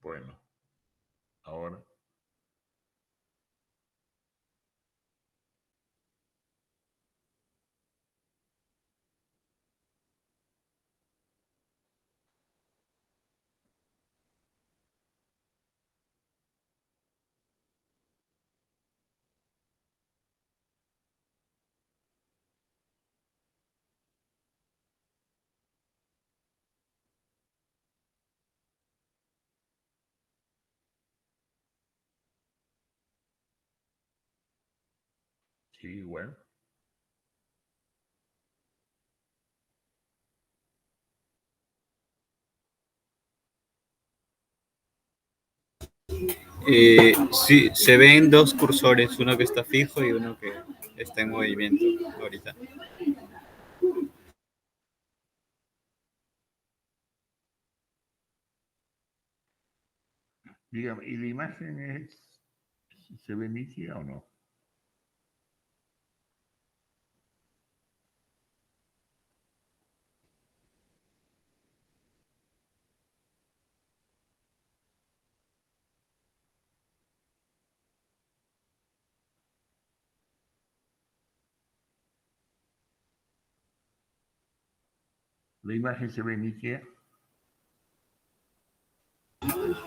Bueno, ahora. Sí, bueno. Sí, se ven dos cursores, uno que está fijo y uno que está en movimiento ahorita. Dígame, ¿y la imagen se ve nítida o no? ¿La imagen se ve nítida?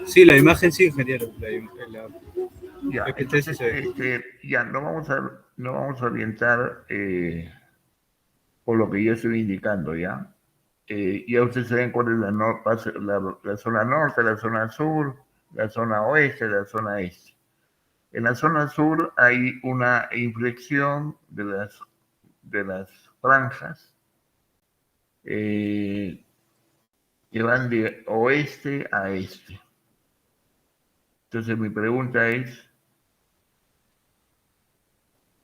Sí, la imagen sí, ingeniero. Ya, PPT sí entonces, se ve. ya, no vamos a orientar por lo que yo estoy indicando, ¿ya? Ya ustedes saben cuál es la zona norte, la zona sur, la zona oeste, la zona este. En la zona sur hay una inflexión de las franjas eh, que van de oeste a este. Entonces mi pregunta es,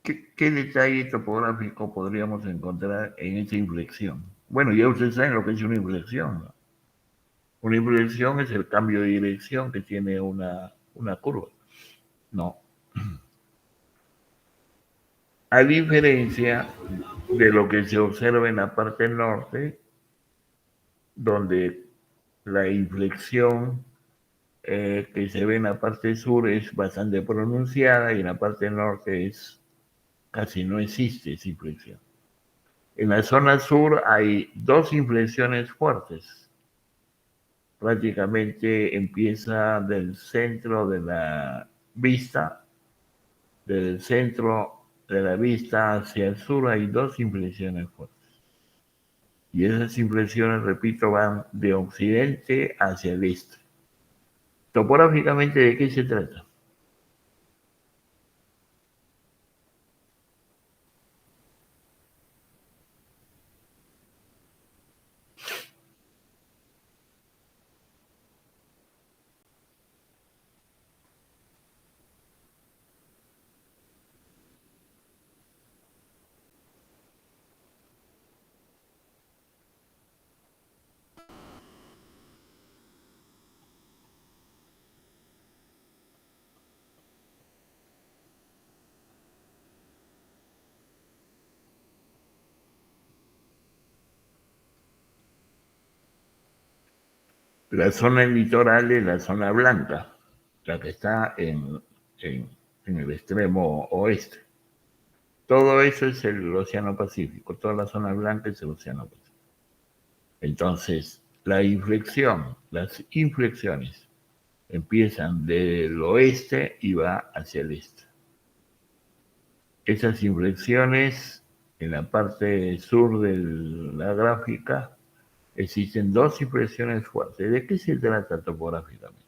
¿qué detalle topográfico podríamos encontrar en esa inflexión? Bueno, ya ustedes saben lo que es una inflexión, ¿no? Una inflexión es el cambio de dirección que tiene una curva. No. A diferencia de lo que se observa en la parte norte, donde la inflexión que se ve en la parte sur es bastante pronunciada y en la parte norte casi no existe esa inflexión. En la zona sur hay dos inflexiones fuertes. Prácticamente empieza del centro de la vista, del centro de la vista hacia el sur hay dos inflexiones fuertes. Y esas inflexiones, repito, van de occidente hacia el este. Topográficamente, ¿de qué se trata? La zona litoral es la zona blanca, la que está en, en el extremo oeste. Todo eso es el Océano Pacífico, toda la zona blanca es el Océano Pacífico. Entonces, las inflexiones empiezan del oeste y va hacia el este. Esas inflexiones, en la parte sur de la gráfica, existen dos inflexiones fuertes. ¿De qué se trata topográficamente?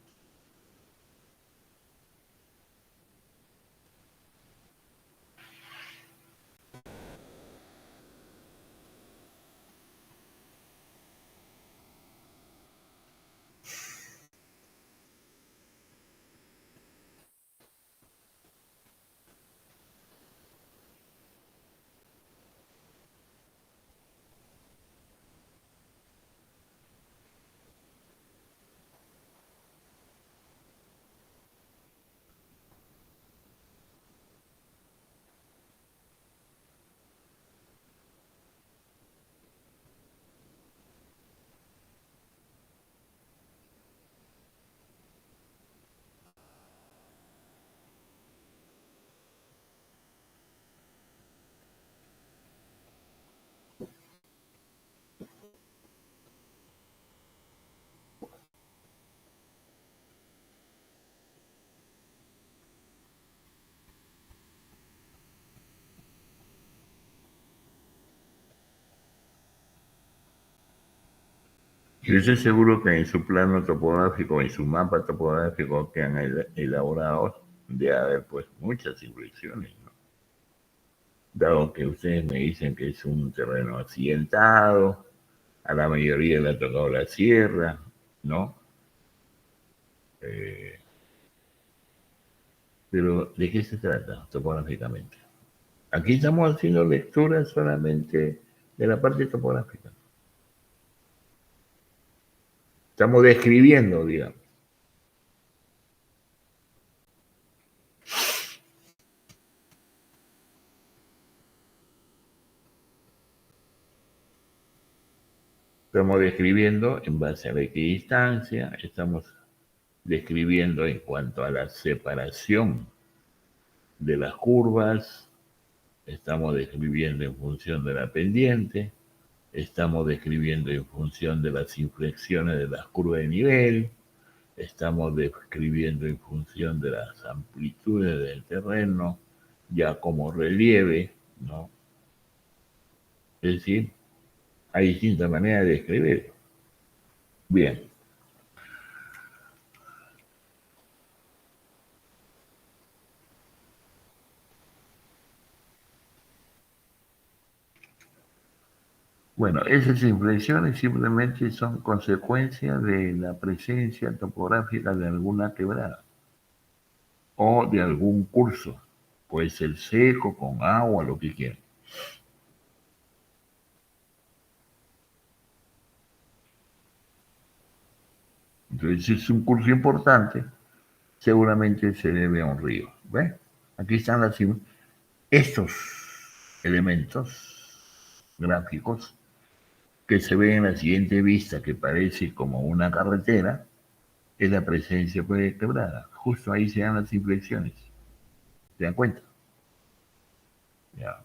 Yo estoy seguro que en su plano topográfico, en su mapa topográfico que han elaborado, debe haber pues muchas inflexiones, ¿no? Dado que ustedes me dicen que es un terreno accidentado, a la mayoría le ha tocado la sierra, ¿no? Eh, pero ¿de qué se trata topográficamente? Aquí estamos haciendo lecturas solamente de la parte topográfica. Estamos describiendo, digamos. Estamos describiendo en base a la equidistancia, estamos describiendo en cuanto a la separación de las curvas, estamos describiendo en función de la pendiente, estamos describiendo en función de las inflexiones de las curvas de nivel, estamos describiendo en función de las amplitudes del terreno, ya como relieve, ¿no? Es decir, hay distintas maneras de describir. Bien. Bueno, esas inflexiones simplemente son consecuencia de la presencia topográfica de alguna quebrada o de algún curso. Puede ser seco, con agua, lo que quieran. Entonces, si es un curso importante, seguramente se debe a un río. ¿Ves? Aquí están estos elementos gráficos que se ven en la siguiente vista, que parece como una carretera, es la presencia de quebrada. Justo ahí se dan las inflexiones. ¿Se dan cuenta? Ya.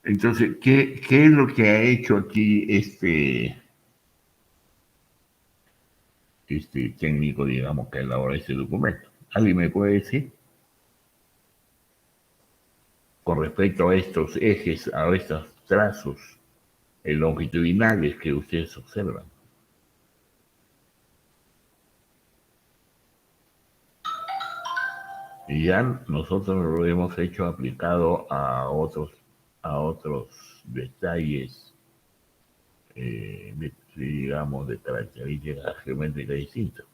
Entonces, ¿qué es lo que ha hecho aquí este técnico, digamos, que elabora este documento? ¿Alguien me puede decir? Con respecto a estos ejes, a estos trazos longitudinales que ustedes observan. Y ya nosotros lo hemos hecho aplicado a otros detalles, digamos, de características geométricas distintas.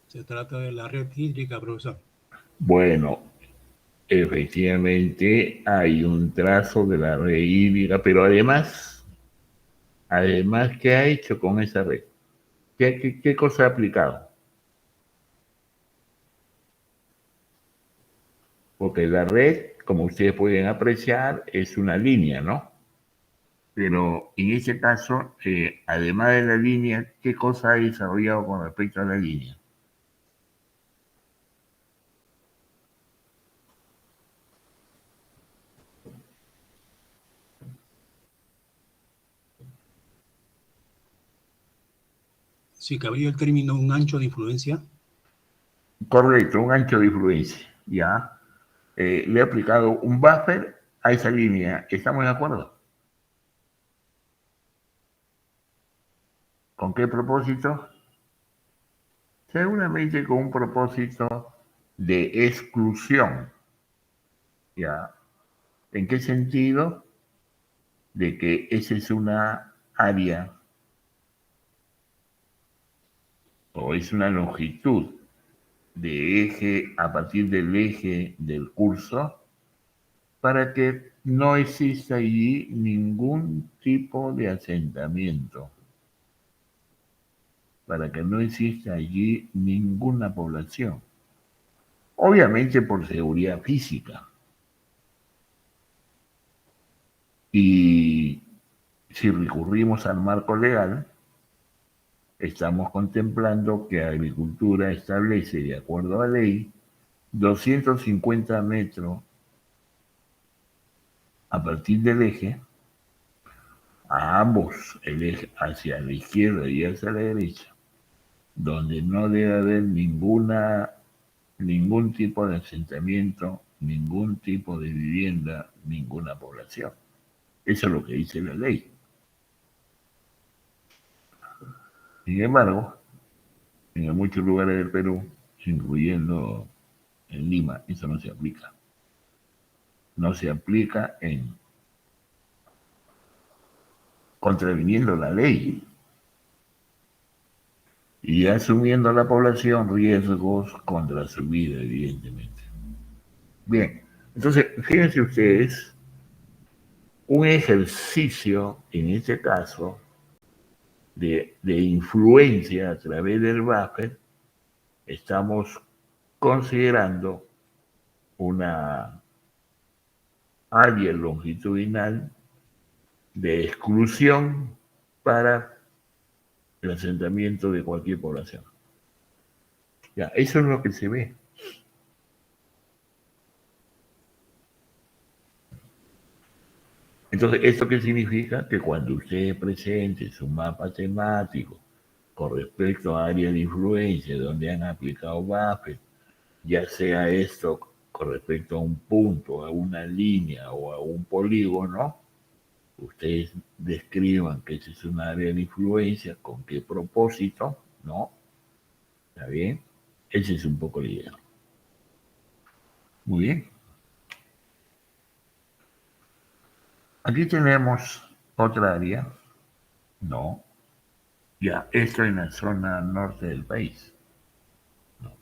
Se trata de la red hídrica, profesor. Bueno, efectivamente hay un trazo de la red hídrica, pero además, ¿qué ha hecho con esa red? ¿Qué cosa ha aplicado? Porque la red, como ustedes pueden apreciar, es una línea, ¿no? Pero en ese caso, además de la línea, ¿qué cosa ha desarrollado con respecto a la línea? Si cabría el término un ancho de influencia. Correcto, un ancho de influencia, ¿ya? Le he aplicado un buffer a esa línea. ¿Estamos de acuerdo? ¿Con qué propósito? Seguramente con un propósito de exclusión, ¿ya? ¿En qué sentido? De que esa es una área o es una longitud de eje a partir del eje del curso para que no exista allí ningún tipo de asentamiento, para que no exista allí ninguna población. obviamente por seguridad física. Y si recurrimos al marco legal, estamos contemplando que Agricultura establece, de acuerdo a ley, 250 metros a partir del eje, a ambos, el eje hacia la izquierda y hacia la derecha, donde no debe haber ningún tipo de asentamiento, ningún tipo de vivienda, ninguna población. Eso es lo que dice la ley. Sin embargo, en muchos lugares del Perú, incluyendo en Lima, eso no se aplica. No se aplica contraviniendo la ley y asumiendo a la población riesgos contra su vida, evidentemente. Bien, entonces, fíjense ustedes, un ejercicio, en este caso, de influencia a través del buffer, estamos considerando una área longitudinal de exclusión para el asentamiento de cualquier población. Ya, eso es lo que se ve. Entonces, ¿esto qué significa? Que cuando usted presente su mapa temático con respecto a áreas de influencia donde han aplicado buffer, ya sea esto con respecto a un punto, a una línea o a un polígono, ustedes describan que ese es un área de influencia, con qué propósito, ¿no? ¿Está bien? Ese es un poco la idea. Muy bien. Aquí tenemos otra área, ¿no? Ya, esto en la zona norte del país. ¿No?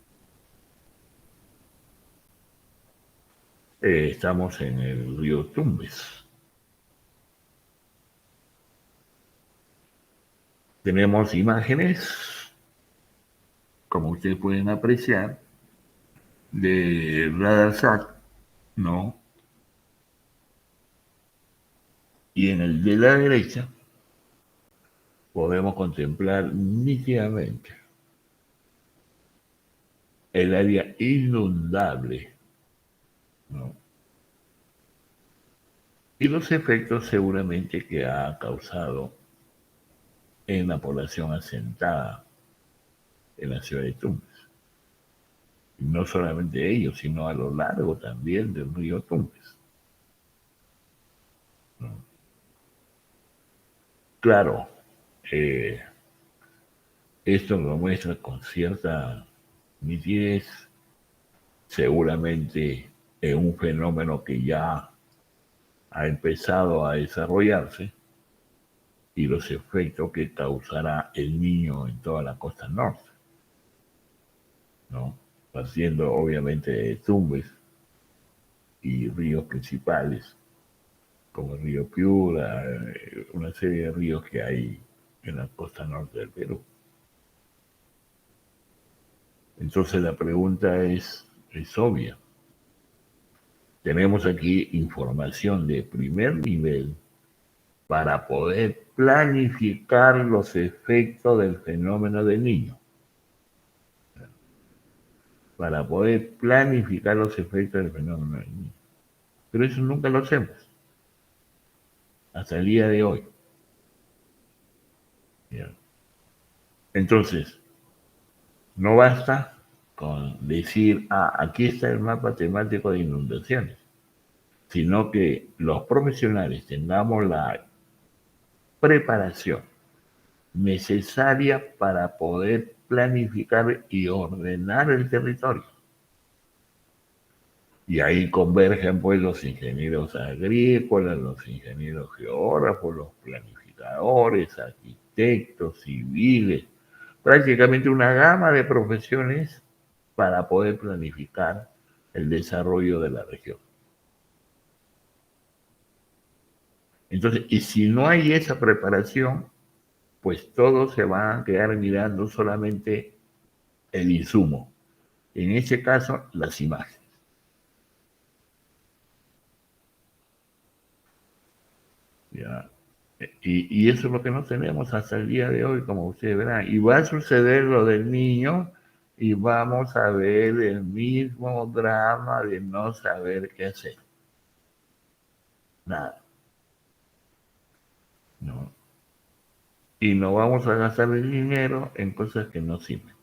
Estamos en el río Tumbes. Tenemos imágenes, como ustedes pueden apreciar, de RadarSat, ¿no? Y en el de la derecha podemos contemplar nítidamente el área inundable, ¿no? Y los efectos seguramente que ha causado en la población asentada en la ciudad de Tumbes. Y no solamente ellos, sino a lo largo también del río Tumbes, ¿no? Claro, esto lo muestra con cierta nitidez, seguramente en un fenómeno que ya ha empezado a desarrollarse y los efectos que causará el Niño en toda la costa norte, ¿no? Haciendo obviamente de Tumbes y ríos principales como el río Piura, una serie de ríos que hay en la costa norte del Perú. Entonces la pregunta es obvia. Tenemos aquí información de primer nivel para poder planificar los efectos del fenómeno del Niño. Para poder planificar los efectos del fenómeno del Niño. Pero eso nunca lo hacemos. Hasta el día de hoy. Entonces, no basta con decir, aquí está el mapa temático de inundaciones, sino que los profesionales tengamos la preparación necesaria para poder planificar y ordenar el territorio. Y ahí convergen pues los ingenieros agrícolas, los ingenieros geógrafos, los planificadores, arquitectos, civiles, prácticamente una gama de profesiones para poder planificar el desarrollo de la región. Entonces, y si no hay esa preparación, pues todos se van a quedar mirando solamente el insumo. En este caso, las imágenes. ¿Ya? Y eso es lo que no tenemos hasta el día de hoy, como ustedes verán. Y va a suceder lo del niño y vamos a ver el mismo drama de no saber qué hacer. Nada. No. Y no vamos a gastar el dinero en cosas que no sirven.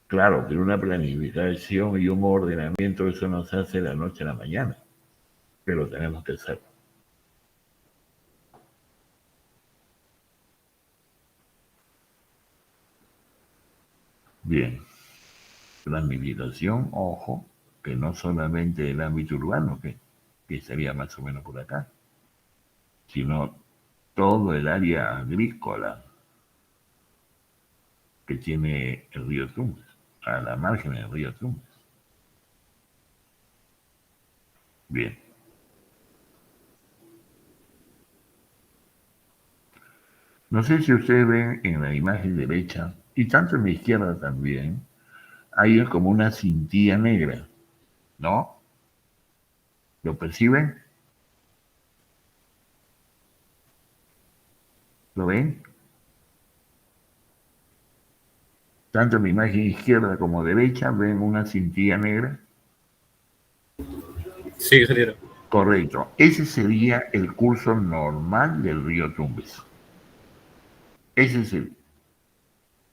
Claro, pero una planificación y un ordenamiento, eso no se hace de la noche a la mañana, pero tenemos que hacerlo. Bien, planificación, ojo, que no solamente el ámbito urbano, que estaría más o menos por acá, sino todo el área agrícola que tiene el río Tumbes, a la margen del río Tumbes. Bien. No sé si ustedes ven en la imagen derecha, y tanto en la izquierda también, hay como una cintilla negra, ¿no? ¿Lo perciben? ¿Lo ven? Tanto en la imagen izquierda como derecha ven una cintilla negra. Sí, ingeniero. Correcto. Ese sería el curso normal del río Tumbes. Ese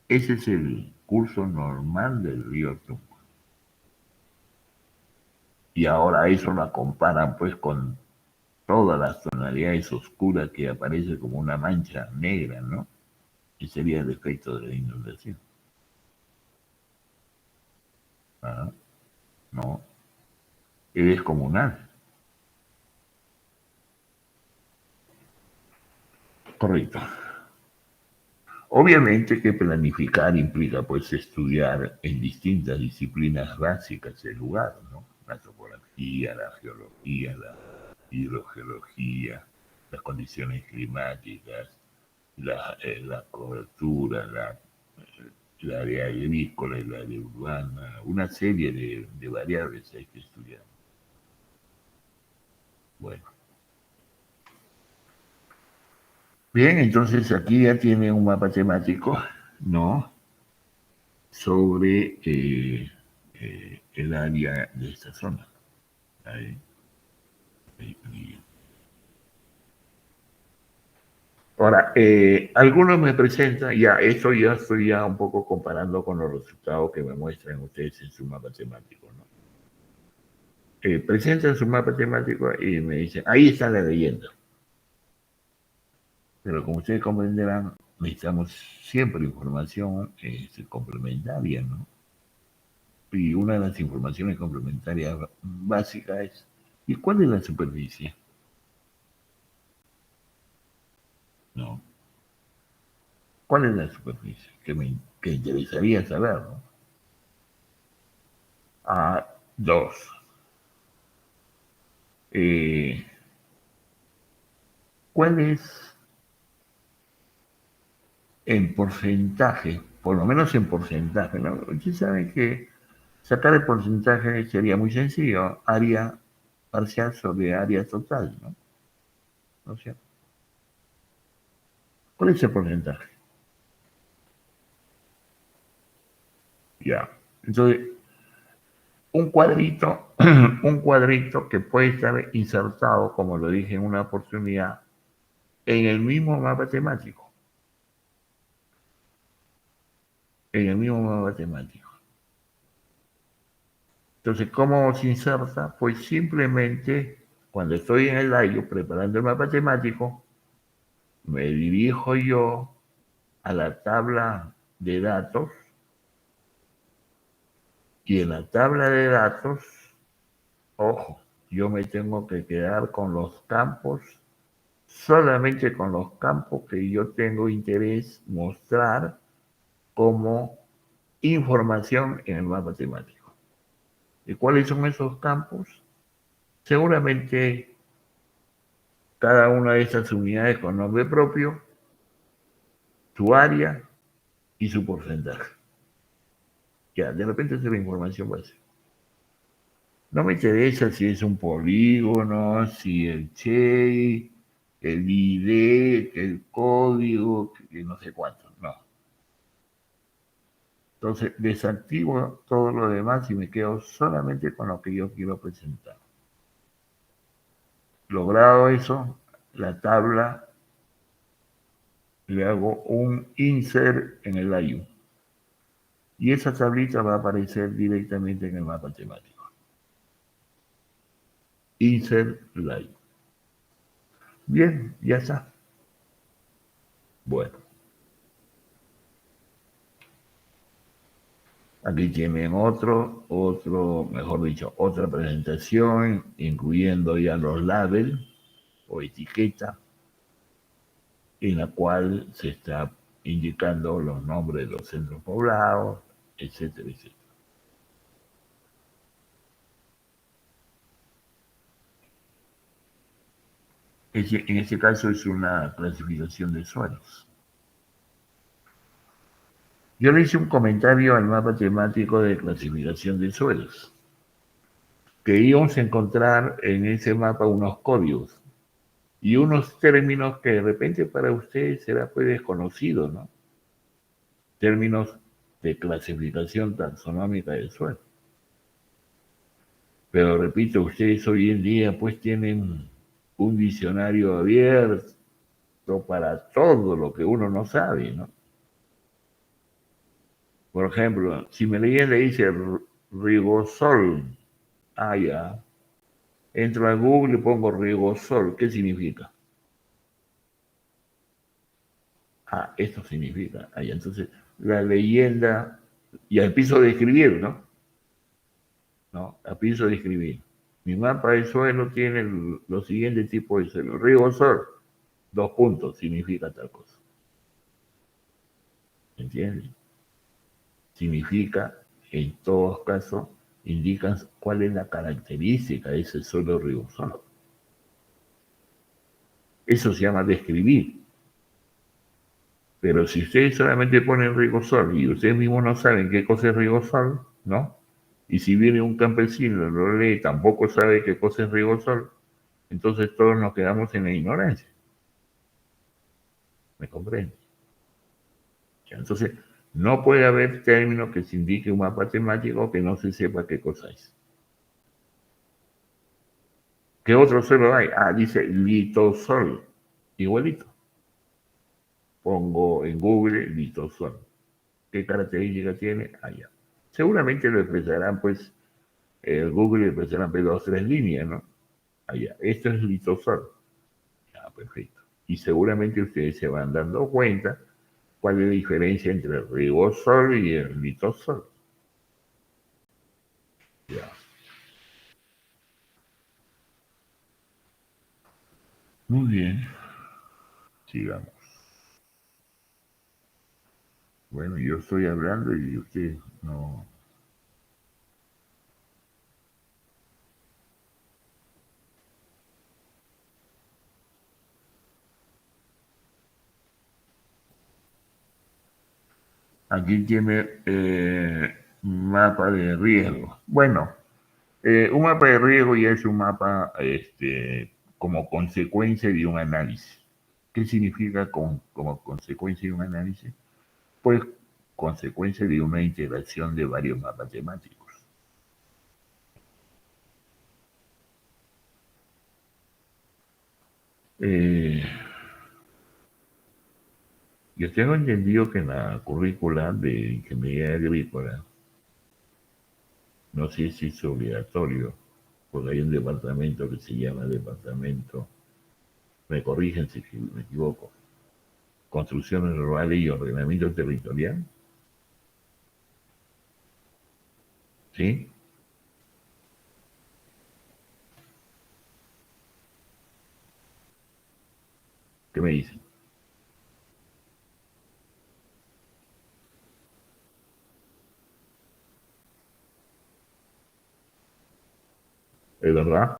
es el curso normal del río Tumbes. Y ahora eso la comparan pues con todas las tonalidades oscuras que aparece como una mancha negra, ¿no? Que sería el efecto de la inundación. ¿Ah? No, es descomunal. Correcto. Obviamente que planificar implica pues estudiar en distintas disciplinas básicas el lugar, ¿no? La topografía, la geología, la hidrogeología, las condiciones climáticas, la cobertura, la área agrícola y la área urbana, una serie de variables hay que estudiar. Bueno. Bien, entonces aquí ya tiene un mapa temático, ¿no? Sobre el área de esta zona. Ahí. Ahora, algunos me presentan, ya, esto ya estoy ya un poco comparando con los resultados que me muestran ustedes en su mapa temático, ¿no? Presentan su mapa temático y me dicen, ahí está la leyenda. Pero como ustedes comprenderán, necesitamos siempre información complementaria, ¿no? Y una de las informaciones complementarias básicas es, ¿y cuál es la superficie? No. ¿Cuál es la superficie? Que interesaría saber, ¿no? Ah, dos. ¿Cuál es en porcentaje, por lo menos en porcentaje, ¿no? Ustedes saben que sacar el porcentaje sería muy sencillo, área parcial sobre área total, ¿no? ¿No es cierto? ¿Cuál es el porcentaje? Ya. Entonces, un cuadrito, un cuadrito que puede estar insertado, como lo dije en una oportunidad, en el mismo mapa temático. En el mismo mapa temático. Entonces, ¿cómo se inserta? Pues simplemente, cuando estoy en el año preparando el mapa temático, me dirijo yo a la tabla de datos y en la tabla de datos, ojo, yo me tengo que quedar con los campos, solamente con los campos que yo tengo interés mostrar como información en el mapa temático. ¿Y cuáles son esos campos? Seguramente cada una de esas unidades con nombre propio, su área y su porcentaje. Ya, de repente esa es la información básica. No me interesa si es un polígono, si el shape, el ID, el código, que no sé cuánto, no. Entonces desactivo todo lo demás y me quedo solamente con lo que yo quiero presentar. Logrado eso, la tabla le hago un insert en el IO. Y esa tablita va a aparecer directamente en el mapa temático. Insert live. Bien, ya está. Bueno, aquí tienen mejor dicho, otra presentación, incluyendo ya los labels o etiquetas, en la cual se está indicando los nombres de los centros poblados, etcétera, etcétera. En este caso es una clasificación de suelos. Yo le hice un comentario al mapa temático de clasificación de suelos, que íbamos a encontrar en ese mapa unos códigos y unos términos que de repente para ustedes será pues desconocido, ¿no? Términos de clasificación taxonómica del suelo. Pero repito, ustedes hoy en día pues tienen un diccionario abierto para todo lo que uno no sabe, ¿no? Por ejemplo, si me le dice rigosol, ya. Entro a Google y pongo rigosol. ¿Qué significa? Esto significa. Ya. Entonces, la leyenda, y empiezo a describir, ¿no? ¿No? Empiezo a describir. Mi mapa de suelo tiene los siguientes tipos de suelo. Rigosol, 2 puntos, significa tal cosa. ¿Entiendes? Significa, en todos casos, indican cuál es la característica de ese suelo rigosol. Eso se llama describir. Pero si ustedes solamente ponen rigosol y ustedes mismos no saben qué cosa es rigosol, ¿no? Y si viene un campesino y lo lee, tampoco sabe qué cosa es rigosol, entonces todos nos quedamos en la ignorancia. ¿Me comprende? Entonces, no puede haber término que se indique un mapa temático que no se sepa qué cosa es. ¿Qué otro suelo hay? Dice litosol, igualito. Pongo en Google litosol. ¿Qué característica tiene? Ya. Seguramente lo expresarán, pues, Google le expresarán 2 o 3 líneas, ¿no? Ya. Esto es litosol. Ya, perfecto. Y seguramente ustedes se van dando cuenta cuál es la diferencia entre el rigosol y el litosol. Ya. Muy bien. Sigamos. Bueno, yo estoy hablando y usted no. Aquí tiene mapa de riesgo. Bueno, un mapa de riesgo ya es un mapa como consecuencia de un análisis. ¿Qué significa como consecuencia de un análisis? Pues consecuencia de una integración de varios mapas temáticos. Yo tengo entendido que en la currícula de ingeniería agrícola, no sé si es obligatorio, porque hay un departamento que se llama departamento, me corrigen si me equivoco, construcciones rurales y ordenamiento territorial. ¿Sí? ¿Qué me dicen? ¿Es verdad?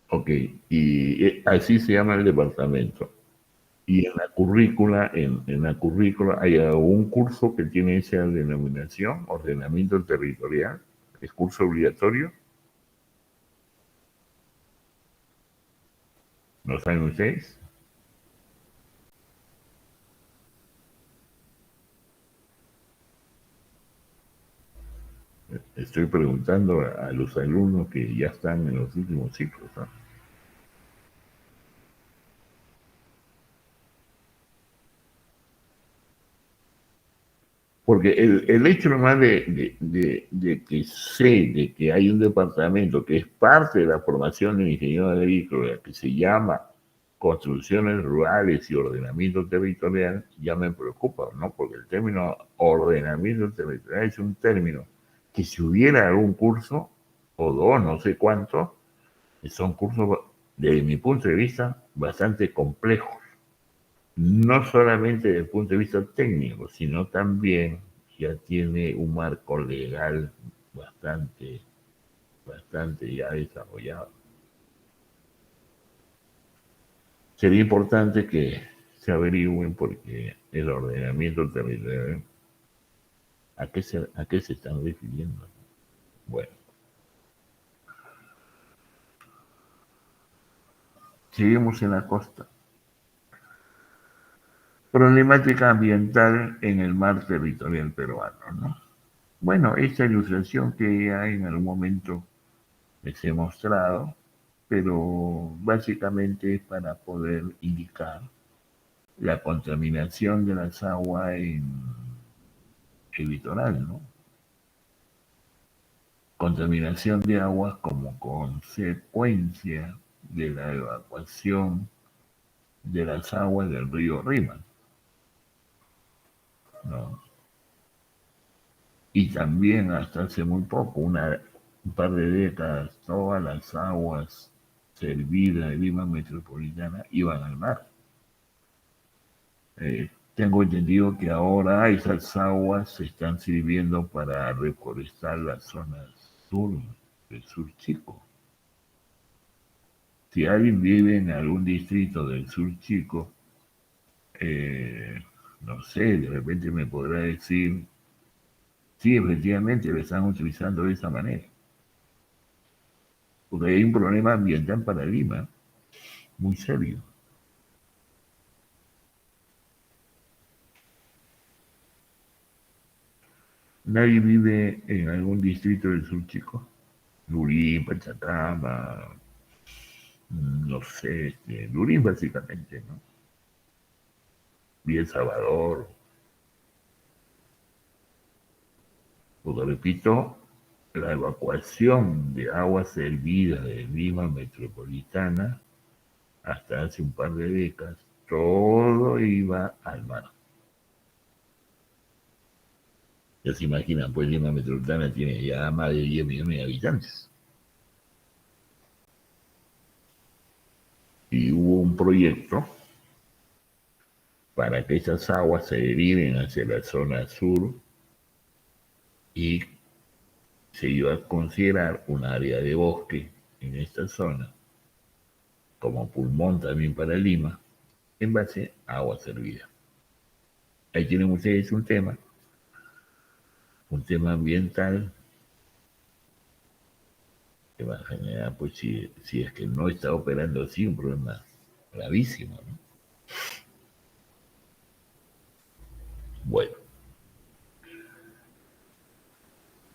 Ok, y así se llama el departamento. Y en la currícula hay un curso que tiene esa denominación, ordenamiento territorial, es curso obligatorio. ¿Lo saben ustedes? Estoy preguntando a los alumnos que ya están en los últimos ciclos, ¿no? Porque el hecho nomás de que sé de que hay un departamento que es parte de la formación de ingeniero agrícola que se llama construcciones rurales y ordenamiento territorial, ya me preocupa, ¿no? Porque el término ordenamiento territorial es un término que si hubiera algún curso, o dos, no sé cuántos, son cursos, desde mi punto de vista, bastante complejos. No solamente desde el punto de vista técnico, sino también ya tiene un marco legal bastante ya desarrollado. Sería importante que se averigüen porque el ordenamiento territorial, ¿a qué se están refiriendo? Bueno, seguimos en la costa. Problemática ambiental en el mar territorial peruano, ¿no? Bueno, esta ilustración que ya en algún momento les he mostrado, pero básicamente es para poder indicar la contaminación de las aguas en el litoral, ¿no? Contaminación de aguas como consecuencia de la evacuación de las aguas del río Rímac, ¿no? Y también hasta hace muy poco, un par de décadas, todas las aguas servidas de Lima Metropolitana iban al mar. Tengo entendido que ahora esas aguas se están sirviendo para reforestar las zonas sur, del sur chico. Si alguien vive en algún distrito del sur chico, no sé, de repente me podrá decir, sí, efectivamente lo están utilizando de esa manera. Porque hay un problema ambiental para Lima, muy serio. Nadie vive en algún distrito del sur chico. Lurín, Pachacama, no sé, Lurín básicamente, ¿no? Y El Salvador. Porque repito, la evacuación de agua servida de Lima Metropolitana hasta hace un par de décadas, todo iba al mar. Ya se imaginan, pues Lima Metropolitana tiene ya más de 10 millones de habitantes. Y hubo un proyecto para que esas aguas se deriven hacia la zona sur y se iba a considerar un área de bosque en esta zona como pulmón también para Lima en base a agua servida. Ahí tienen ustedes un tema ambiental que va a generar, pues si es que no está operando así, un problema gravísimo, ¿no? Bueno,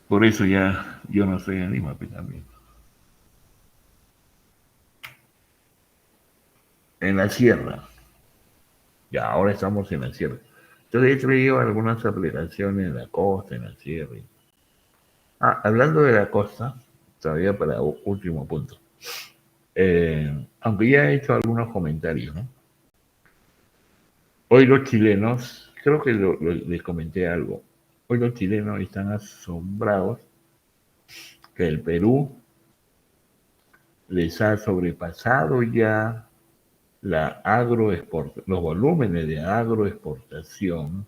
por eso ya yo no soy en Lima, pues también. En la sierra, ya ahora estamos en la sierra. Entonces he traído algunas aplicaciones en la costa, en la sierra. Hablando de la costa, todavía para último punto. Aunque ya he hecho algunos comentarios, ¿no? Hoy los chilenos, creo que les comenté algo, hoy los chilenos están asombrados que el Perú les ha sobrepasado ya los volúmenes de agroexportación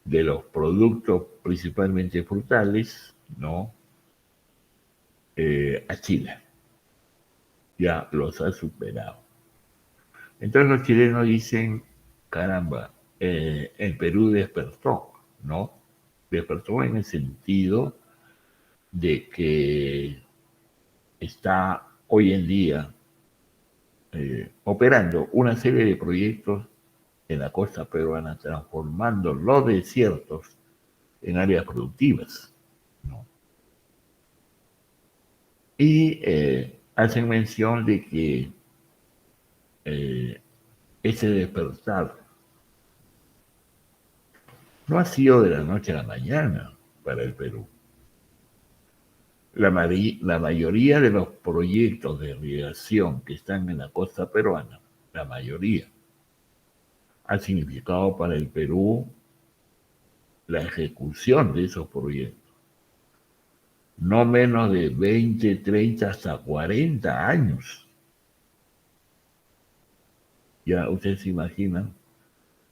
de los productos principalmente frutales, ¿no? A Chile. Ya los ha superado. Entonces los chilenos dicen, caramba, el Perú despertó, ¿no? Despertó en el sentido de que está hoy en día operando una serie de proyectos en la costa peruana, transformando los desiertos en áreas productivas, ¿no? Y hacen mención de que ese despertar no ha sido de la noche a la mañana para el Perú. La mayoría de los proyectos de irrigación que están en la costa peruana, la mayoría, ha significado para el Perú la ejecución de esos proyectos. No menos de 20, 30, hasta 40 años. Ya ustedes se imaginan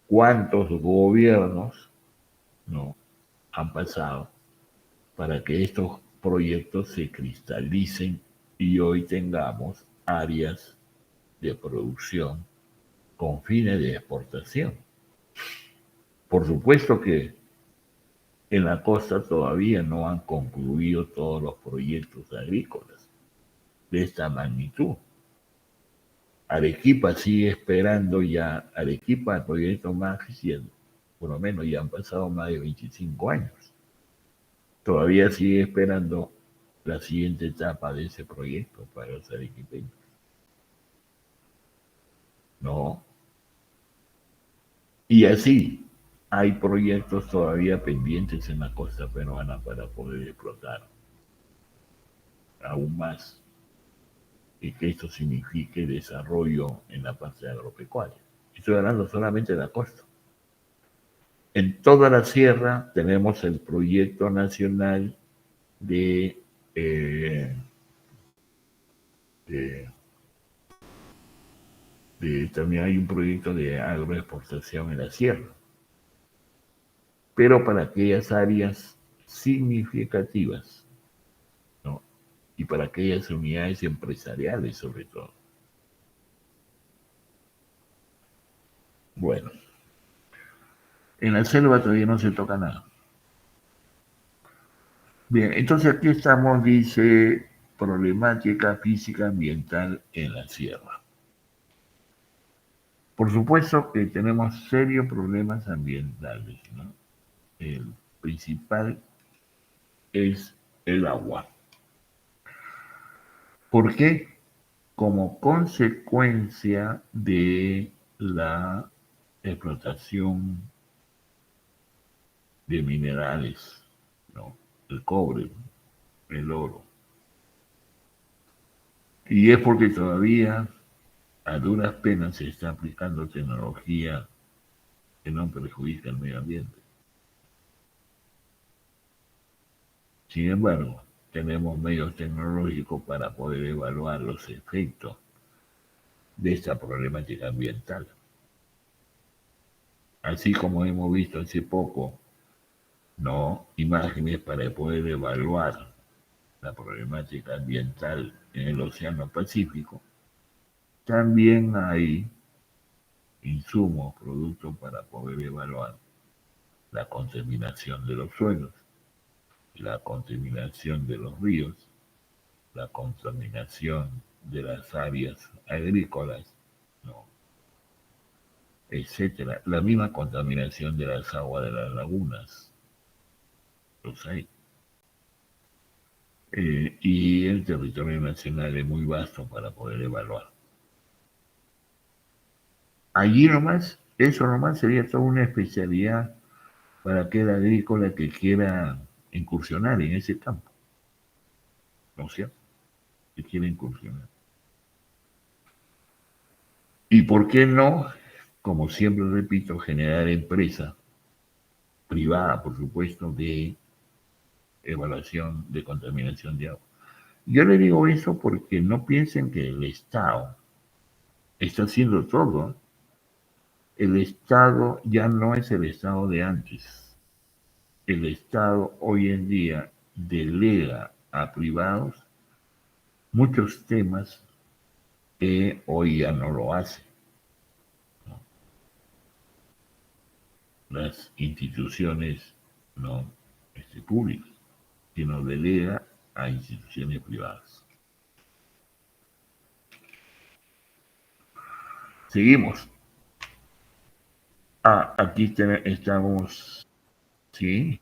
cuántos gobiernos no han pasado para que estos proyectos se cristalicen y hoy tengamos áreas de producción con fines de exportación. Por supuesto que en la costa todavía no han concluido todos los proyectos agrícolas de esta magnitud. Arequipa sigue esperando ya, Arequipa, el proyecto más reciente, por lo menos ya han pasado más de 25 años. Todavía sigue esperando la siguiente etapa de ese proyecto para los arequipeños. No. Y así hay proyectos todavía pendientes en la costa peruana para poder explotar aún más y que esto signifique desarrollo en la parte agropecuaria. Estoy hablando solamente de la costa. En toda la sierra tenemos el proyecto nacional de también hay un proyecto de agroexportación en la sierra, pero para aquellas áreas significativas, ¿no? Y para aquellas unidades empresariales sobre todo. Bueno, en la selva todavía no se toca nada. Bien, entonces aquí estamos, dice, problemática física ambiental en la sierra. Por supuesto que tenemos serios problemas ambientales, ¿no? El principal es el agua. ¿Por qué? Como consecuencia de la explotación de minerales, ¿no? El cobre, el oro. Y es porque todavía a duras penas se está aplicando tecnología que no perjudica al medio ambiente. Sin embargo, tenemos medios tecnológicos para poder evaluar los efectos de esta problemática ambiental. Así como hemos visto hace poco, ¿no? Imágenes para poder evaluar la problemática ambiental en el Océano Pacífico, también hay insumos, productos para poder evaluar la contaminación de los suelos, la contaminación de los ríos, la contaminación de las áreas agrícolas, ¿no? Etcétera. La misma contaminación de las aguas de las lagunas, los hay. Y el territorio nacional es muy vasto para poder evaluar. Allí nomás, eso nomás sería toda una especialidad para aquel agrícola que quiera incursionar en ese campo, ¿no es cierto? Que quiera incursionar. ¿Y por qué no, como siempre repito, generar empresa privada, por supuesto, de evaluación de contaminación de agua? Yo le digo eso porque no piensen que el Estado está haciendo todo. El Estado ya no es el Estado de antes. El Estado hoy en día delega a privados muchos temas que hoy ya no lo hace. las instituciones no públicas, sino delega a instituciones privadas. Seguimos. Aquí estamos, ¿sí?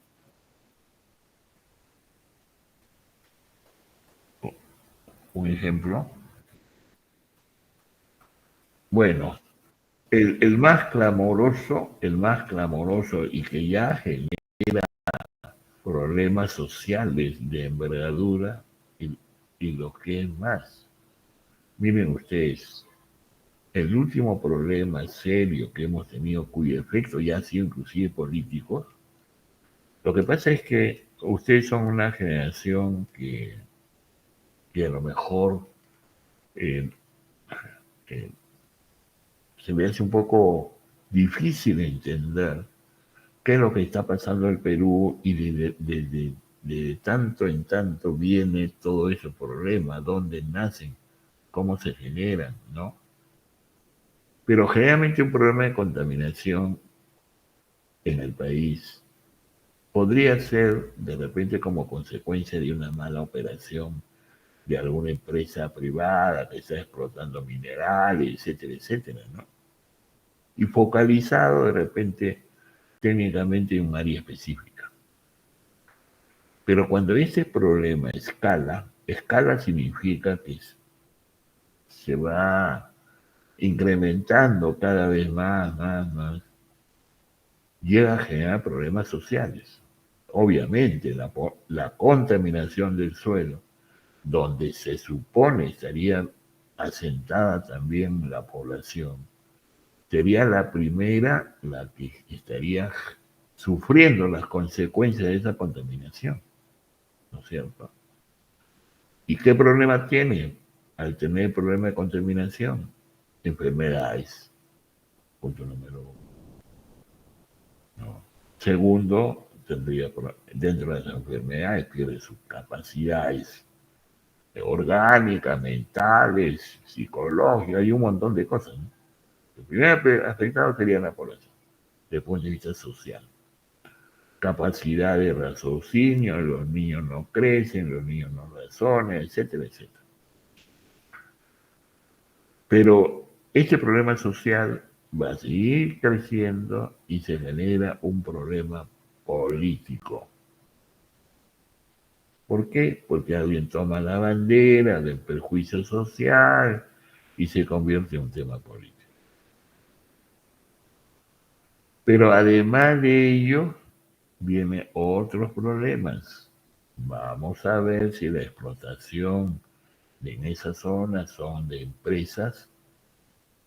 Un ejemplo. Bueno, el más clamoroso y que ya genera problemas sociales de envergadura y lo que es más. Miren ustedes, el último problema serio que hemos tenido, cuyo efecto ya ha sido inclusive político, lo que pasa es que ustedes son una generación que a lo mejor eh, eh, se me hace un poco difícil entender qué es lo que está pasando en el Perú y de tanto en tanto viene todo ese problema, dónde nacen, cómo se generan, ¿no? Pero generalmente un problema de contaminación en el país podría ser de repente como consecuencia de una mala operación de alguna empresa privada que está explotando minerales, etcétera, etcétera, ¿no? Y focalizado de repente técnicamente en un área específica. Pero cuando ese problema escala significa que se va incrementando cada vez más, llega a generar problemas sociales. Obviamente, la contaminación del suelo, donde se supone estaría asentada también la población, sería la primera la que estaría sufriendo las consecuencias de esa contaminación, ¿no es cierto? ¿Y qué problema tiene al tener problema de contaminación? Enfermedades, punto número uno, ¿no? Segundo, tendría dentro de las enfermedades pierde sus capacidades orgánicas, mentales, psicológicas, hay un montón de cosas, ¿no? El primer afectado sería la población, desde el punto de vista social. Capacidad de raciocinio, los niños no crecen, los niños no razonan, etcétera, etcétera. Pero este problema social va a seguir creciendo y se genera un problema político. ¿Por qué? Porque alguien toma la bandera del perjuicio social y se convierte en un tema político. Pero además de ello, vienen otros problemas. Vamos a ver si la explotación en esa zona son de empresas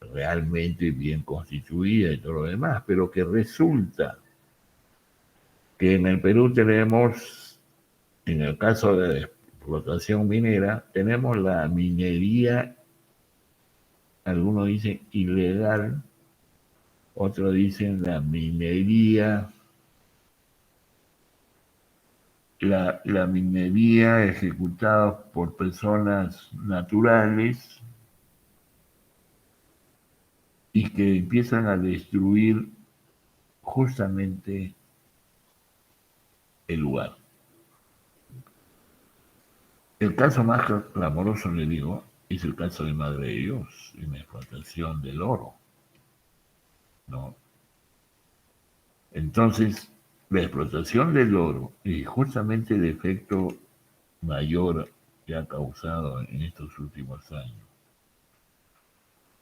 realmente bien constituidas y todo lo demás, pero que resulta que en el Perú tenemos, en el caso de la explotación minera, tenemos la minería, algunos dicen ilegal, otros dicen la minería, la minería ejecutada por personas naturales y que empiezan a destruir justamente el lugar. El caso más clamoroso, le digo, es el caso de Madre de Dios, en la explotación del oro, ¿no? Entonces, la explotación del oro y justamente el efecto mayor que ha causado en estos últimos años,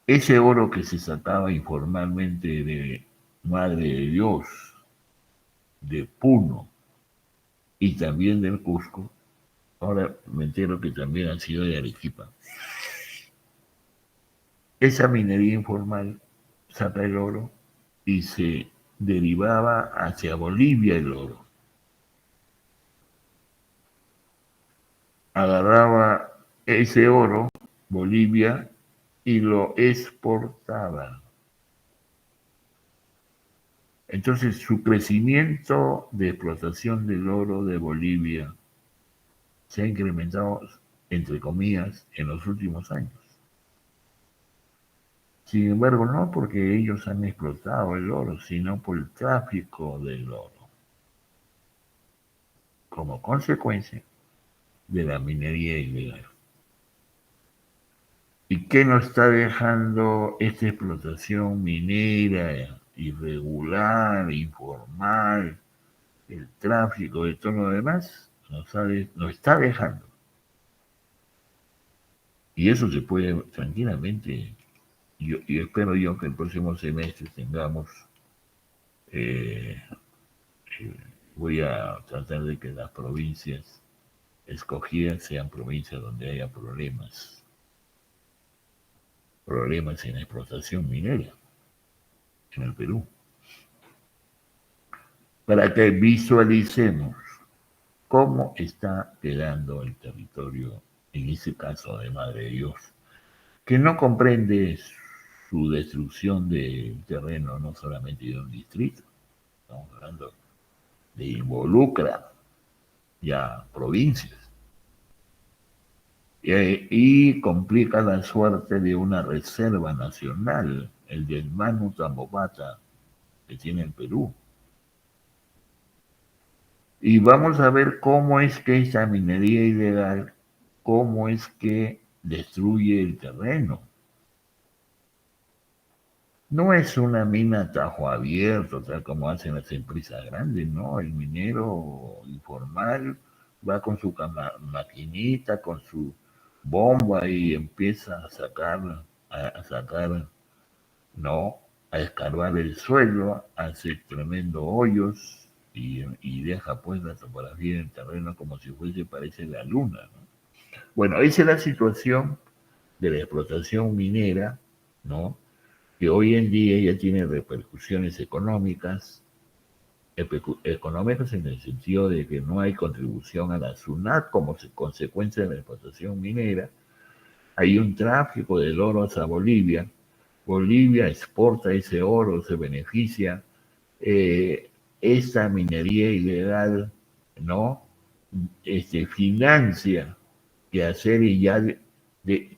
ese oro que se sacaba informalmente de Madre de Dios, de Puno y también del Cusco, ahora me entero que también ha sido de Arequipa. Esa minería informal saca el oro y se derivaba hacia Bolivia el oro. Agarraba ese oro, Bolivia, y lo exportaba. Entonces su crecimiento de explotación del oro de Bolivia se ha incrementado, entre comillas, en los últimos años. Sin embargo, no porque ellos han explotado el oro, sino por el tráfico del oro, como consecuencia de la minería ilegal. ¿Y qué nos está dejando esta explotación minera irregular, informal, el tráfico y todo lo demás? Nos está dejando. Y eso se puede tranquilamente, yo espero yo que el próximo semestre tengamos, eh, voy a tratar de que las provincias escogidas sean provincias donde haya problemas en la explotación minera en el Perú, para que visualicemos cómo está quedando el territorio, en ese caso de Madre de Dios, que no comprende su destrucción de terreno no solamente de un distrito, estamos hablando de involucra ya provincias, y complica la suerte de una reserva nacional, el del Manu Tambopata que tiene el Perú. Y vamos a ver cómo es que esa minería ilegal, cómo es que destruye el terreno. No es una mina a tajo abierto, tal como hacen las empresas grandes, ¿no? El minero informal va con su maquinita, con su bomba y empieza a sacar, ¿no? A escarbar el suelo, hace tremendo hoyos y deja pues la topografía del terreno como si fuese, parece la luna, ¿no? Bueno, esa es la situación de la explotación minera, ¿no? Que hoy en día ya tiene repercusiones económicas en el sentido de que no hay contribución a la SUNAT como consecuencia de la explotación minera. Hay un tráfico del oro hacia Bolivia. Bolivia exporta ese oro, se beneficia. Esta minería ilegal, ¿no? Financia que hacer y ya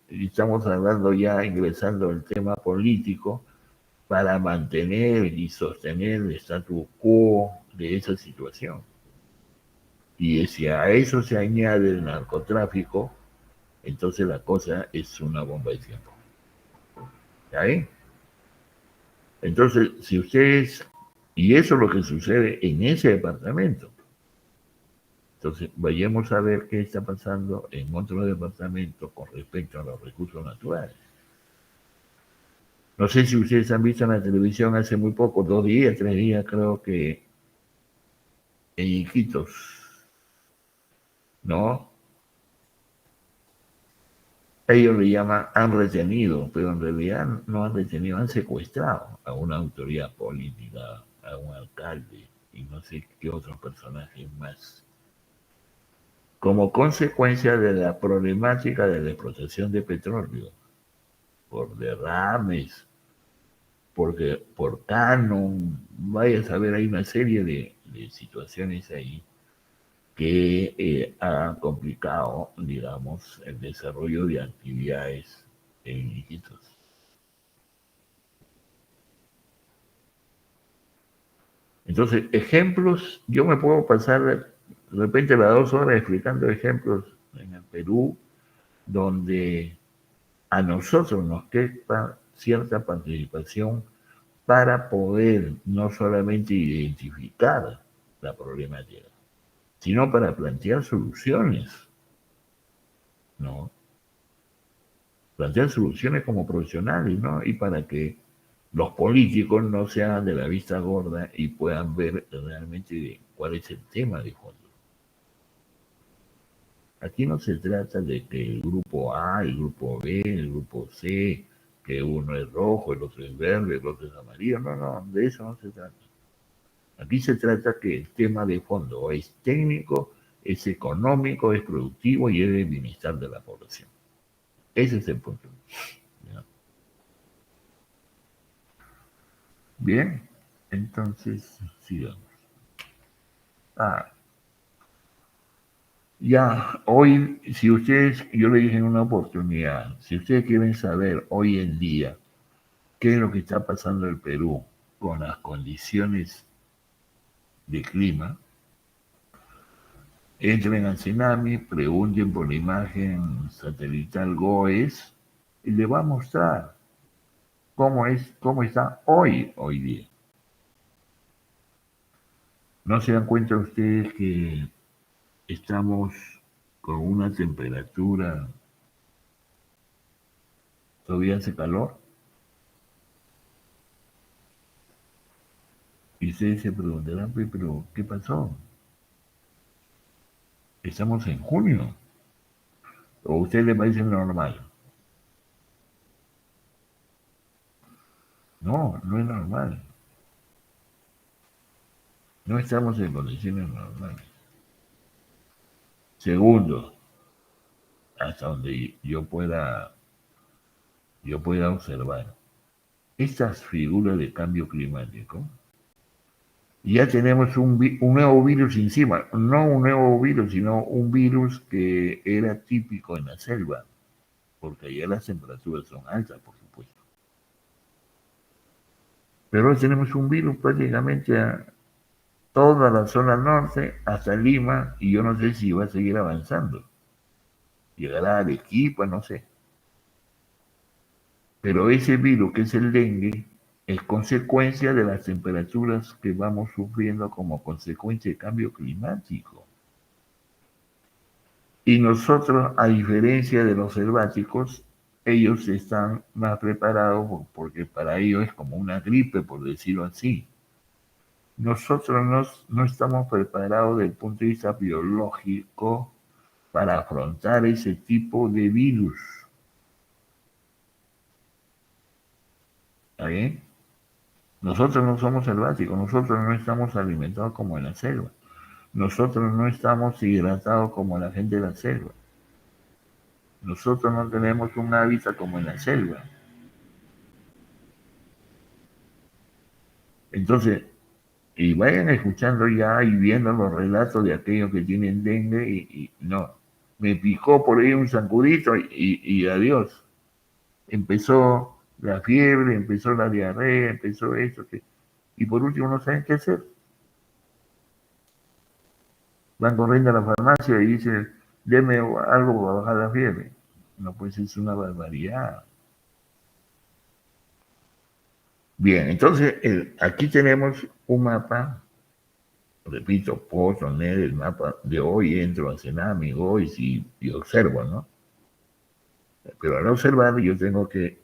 estamos hablando ya ingresando el tema político para mantener y sostener el status quo de esa situación. Y si a eso se añade el narcotráfico, entonces la cosa es una bomba de tiempo. ¿Ya? Entonces, si ustedes, y eso es lo que sucede en ese departamento, entonces vayamos a ver qué está pasando en otro departamento con respecto a los recursos naturales. No sé si ustedes han visto en la televisión hace muy poco, 2 días, 3 días, creo que en Iquitos, ¿no? Ellos le llaman, han retenido, pero en realidad no han retenido, han secuestrado a una autoridad política, a un alcalde y no sé qué otros personajes más, como consecuencia de la problemática de la explotación de petróleo, por derrames, porque por canon, vaya a saber, hay una serie de situaciones ahí que han complicado, digamos, el desarrollo de actividades en Iquitos. Entonces, ejemplos, yo me puedo pasar de repente las 2 horas explicando ejemplos en el Perú donde a nosotros nos queda cierta participación para poder no solamente identificar la problemática, sino para plantear soluciones, ¿no? Plantear soluciones como profesionales, ¿no? Y para que los políticos no se hagan de la vista gorda y puedan ver realmente cuál es el tema de fondo. Aquí no se trata de que el grupo A, el grupo B, el grupo C, que uno es rojo, el otro es verde, el otro es amarillo. No, no, de eso no se trata. Aquí se trata que el tema de fondo es técnico, es económico, es productivo y es el bienestar de la población. Ese es el punto. ¿Ya? Bien, entonces sigamos. Ya, hoy, si ustedes, yo le dije en una oportunidad, si ustedes quieren saber hoy en día qué es lo que está pasando en el Perú con las condiciones de clima, entren al Tsunami, pregunten por la imagen satelital GOES y le va a mostrar cómo está hoy día. ¿No se dan cuenta ustedes que estamos con una temperatura, todavía hace calor? Y ustedes se preguntarán, pero ¿qué pasó? Estamos en junio. ¿O a usted le parece normal? No, no es normal. No estamos en condiciones normales. Segundo, hasta donde yo pueda observar, estas figuras de cambio climático, ya tenemos un nuevo virus encima, no un nuevo virus, sino un virus que era típico en la selva, porque allá las temperaturas son altas, por supuesto. Pero hoy tenemos un virus prácticamente a toda la zona norte, hasta Lima, y yo no sé si va a seguir avanzando. Llegará a Arequipa, no sé. Pero ese virus, que es el dengue, es consecuencia de las temperaturas que vamos sufriendo como consecuencia del cambio climático. Y nosotros, a diferencia de los selváticos, ellos están más preparados porque para ellos es como una gripe, por decirlo así. Nosotros no estamos preparados desde el punto de vista biológico para afrontar ese tipo de virus. ¿Está bien? Nosotros no somos selváticos, nosotros no estamos alimentados como en la selva. Nosotros no estamos hidratados como la gente de la selva. Nosotros no tenemos un hábitat como en la selva. Entonces, y vayan escuchando ya y viendo los relatos de aquellos que tienen dengue y no, me picó por ahí un zancudito y adiós. Empezó la fiebre, empezó la diarrea, empezó esto, y por último no saben qué hacer. Van corriendo a la farmacia y dicen, deme algo para bajar la fiebre. No, pues es una barbaridad. Bien, entonces aquí tenemos un mapa, repito, puedo poner el mapa de hoy, entro a Tsunami, hoy y observo, ¿no? Pero al observar yo tengo que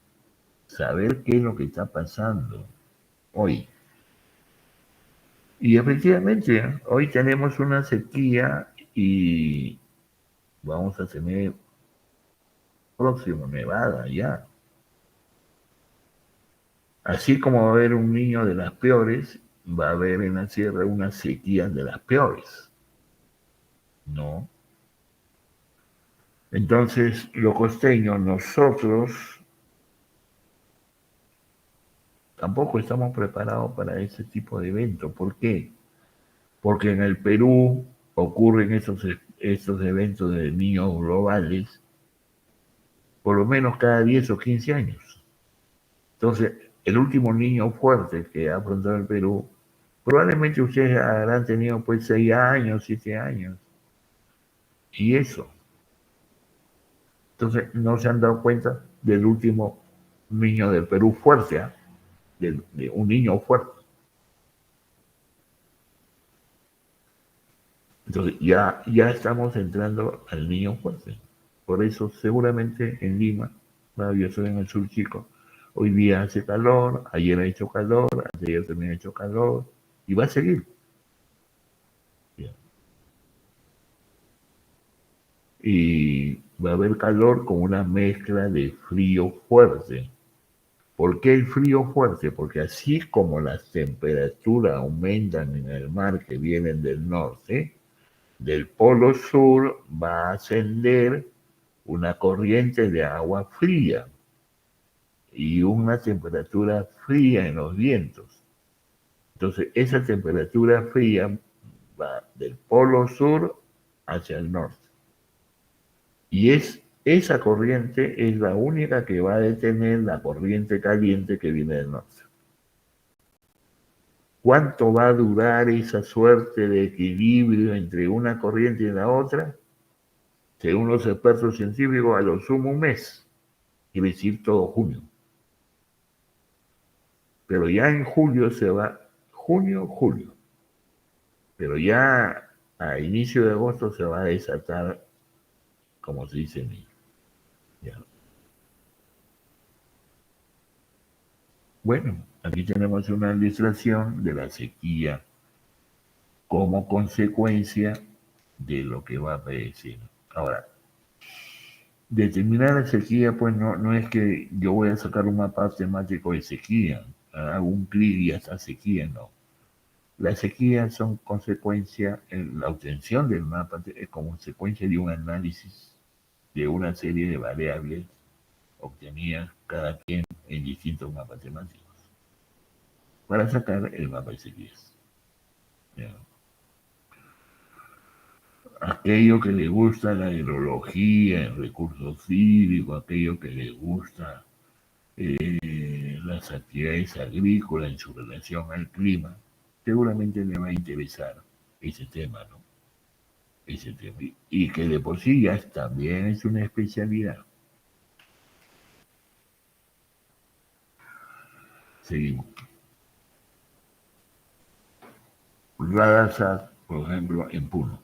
saber qué es lo que está pasando hoy. Y efectivamente, hoy tenemos una sequía y vamos a tener próximo nevada ya. Así como va a haber un niño de las peores, va a haber en la sierra una sequía de las peores. ¿No? Entonces, los costeños, nosotros tampoco estamos preparados para ese tipo de evento. ¿Por qué? Porque en el Perú ocurren estos eventos de niños globales por lo menos cada 10 o 15 años. Entonces, el último niño fuerte que ha afrontado el Perú, probablemente ustedes habrán tenido pues 6 años, 7 años. Y eso. Entonces, no se han dado cuenta del último niño del Perú fuerte, ¿eh? De un niño fuerte. Entonces, ya estamos entrando al niño fuerte. Por eso, seguramente en Lima, yo soy en el sur chico, hoy día hace calor, ayer ha hecho calor, ayer también ha hecho calor, y va a seguir. Bien. Y va a haber calor con una mezcla de frío fuerte. ¿Por qué el frío fuerte? Porque así como las temperaturas aumentan en el mar que vienen del norte, del polo sur va a ascender una corriente de agua fría y una temperatura fría en los vientos. Entonces, esa temperatura fría va del polo sur hacia el norte. Y es esa corriente es la única que va a detener la corriente caliente que viene del norte. ¿Cuánto va a durar esa suerte de equilibrio entre una corriente y la otra? Según los expertos científicos, a lo sumo un mes, quiere decir todo junio. Pero ya en julio se va, julio. Pero ya a inicio de agosto se va a desatar, como se dice en ello. Ya. Bueno, aquí tenemos una ilustración de la sequía como consecuencia de lo que va a predecir. Ahora, determinar la sequía, pues no es que yo voy a sacar un mapa temático de sequía, hago un clic y ya está sequía, no. Las sequías son consecuencia, la obtención del mapa es como consecuencia de un análisis de una serie de variables obtenidas cada quien en distintos mapas temáticos para sacar el mapa de sequías. ¿Ya? Aquello que le gusta la hidrología, el recurso hídrico, aquello que le gusta las actividades agrícolas en su relación al clima, seguramente le va a interesar ese tema, ¿no? Ese tema. Y que de por sí ya también es una especialidad. Seguimos. Radharsat, por ejemplo, en Puno.